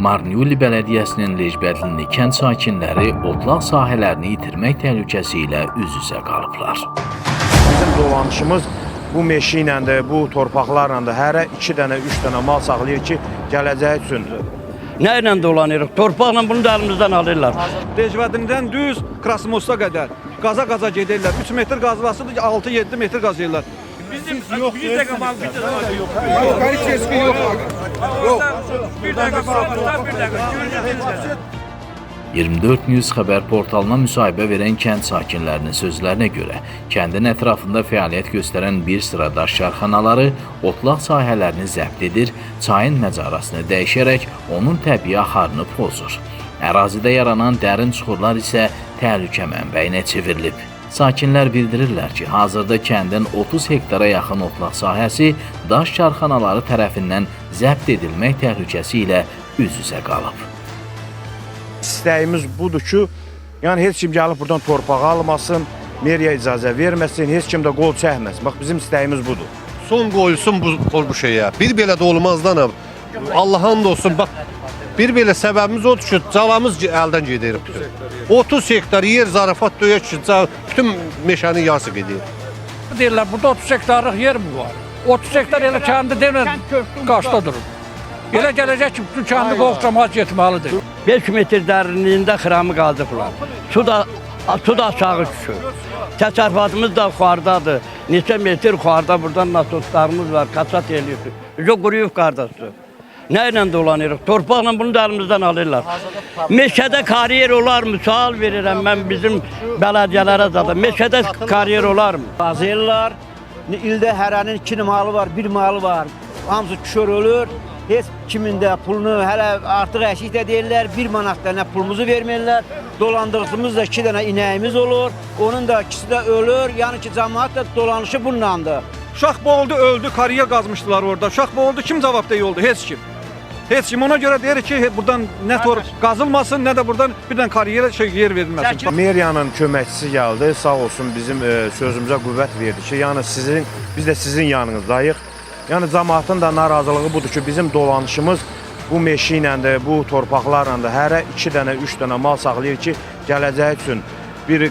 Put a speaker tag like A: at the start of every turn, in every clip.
A: Marniuli Bələdiyyəsinin Lejbədlini kənd sakinləri otlaq sahələrini itirmək təhlükəsi ilə üz-üzə qalıblar.
B: Bizim dolanışımız bu meşə ilə, bu torpaqlarla da hərə 2 dənə, 3 dənə mal saxlayır ki, gələcəyi üçündür.
C: Nə ilə dolanırıq? Torpaqla bunu da əlimizdən alırlar.
D: Lejbədlindən düz Krasmosta qədər qaza gedirlər. 3 metr qazlasıdır, 6-7 metr qazıyırlar.
E: Bizim yok. Bir dakika mal bir dakika yok. Yukarı keski yok. Yok. Bir dakika sabırlar, bir dakika.
A: 24 News xəbər portalına müsahibə verən kənd sakinlərinin sözlərinə görə, kəndin ətrafında fəaliyyət göstərən bir sıra daş karxanaları otlaq sahələrini zəbt edir, çayın məcarasını dəyişərək onun təbii axarını pozur. Ərazidə yaranan dərin çuxurlar isə təhlükə mənbəyinə çevrilib. Sakinlər bildirirlər ki, hazırda kəndin 30 hektara yaxın otlaq sahəsi daş karxanaları tərəfindən zəbt edilmək təhlükəsi ilə üz-üzə qalıb.
B: İstəyimiz budur ki, yəni heç kim gəlib buradan torpağı almasın, meriya icazə verməsin, heç kim də qol çəkməsin. Bax, bizim istəyimiz budur.
F: Son qoyulsun bu şeyə. Bir belə də olmazdan, Allah'ın da olsun, bax, bir belə səbəbimiz odur ki, calamız əldən gedir. 30 hektar yer zarafat döyək ki, bütün meşənin yarısı gedir.
C: Deyirlər, burada 30 hektarlıq yer mi var? 30 hektar elə kəndi demir, qaçda durur. Elə gələcək ki, bütün kəndi qoğuşlamaz getməlidir. 5 metr dərinliyində xıramı qazıblar. Su da aşağı düşür. Təsərrüfatımız da yuxarıdadır. Neçə metr yuxarıda buradan nasoslarımız var, kaçat eləyirik. Quruyub qardaşı. Nə ilə dolanırıq? Torpaqla bunu da əlimizdən alırlar. Meşədə kariyer olarmı? Sual verirəm mən bizim bələdiyyələrə zaten. Meşədə kariyer olarmı?
G: Qazıyırlar. İldə hərənin 2 malı var, 1 malı var. Hamısı küşör ölür. Heç kimin də pulunu hələ artıq əşik də deyirlər. 1 manat dənə pulumuzu vermirlər. Dolandığımız da 2 dənə inəyimiz olur. Onun da ikisi də ölür. Yəni ki, cəmaət də dolanışı bununlandır.
D: Uşaq boğuldu, öldü, kariyer qazmışdılar orada. Uşaq boğuldu, kim cavab deyil oldu? Heç kim. Heç kim. Ona görə deyir ki, buradan nə torp qazılmasın, nə də buradan birdən kariyerə yer verilməsin.
B: Meriyanın köməkçisi gəldi, sağ olsun bizim sözümüzə qüvvət verdi ki, yəni biz də sizin yanınızdayıq. Yəni cəmaatın da narazılığı budur ki, bizim dolanışımız bu meşə ilə də, bu torpaqlarla da hərə 2 dənə, 3 dənə mal saxlayır ki, gələcəyi üçün bir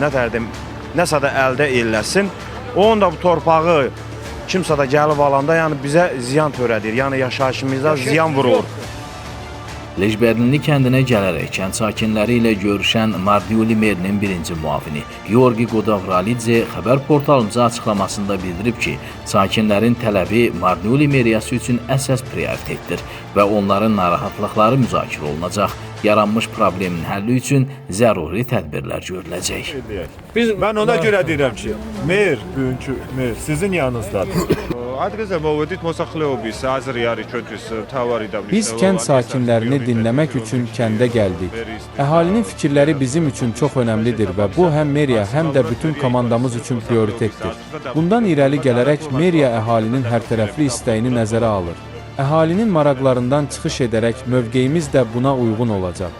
B: nəsə də əldə eləsin. Onun da bu torpağı kimsə də gəlib alanda, yəni bizə ziyan törədir, yəni yaşayışımıza ziyan vurur.
A: Lejbədlini kəndinə gələrək kənd sakinləri ilə görüşən Marniuli merinin birinci muavini Georgi Qodavralidze xəbər portalımıza açıqlamasında bildirib ki, sakinlərin tələbi Marniuli meriyası üçün əsas prioritetdir və onların narahatlıqları müzakirə olunacaq. Yaranmış problemin həlli üçün zəruri tədbirlər görüləcək.
H: Mən ona görə deyirəm ki, bugünkü mer sizin yanınızdadır.
I: Biz kənd sakinlərini dinləmək üçün kəndə gəldik. Əhalinin fikirləri bizim üçün çox önəmlidir və bu həm meriya, həm də bütün komandamız üçün prioritetdir. Bundan irəli gələrək meriya əhalinin hərtərəfli istəyini nəzərə alır. Əhalinin maraqlarından çıxış edərək mövqeyimiz də buna uyğun olacaq.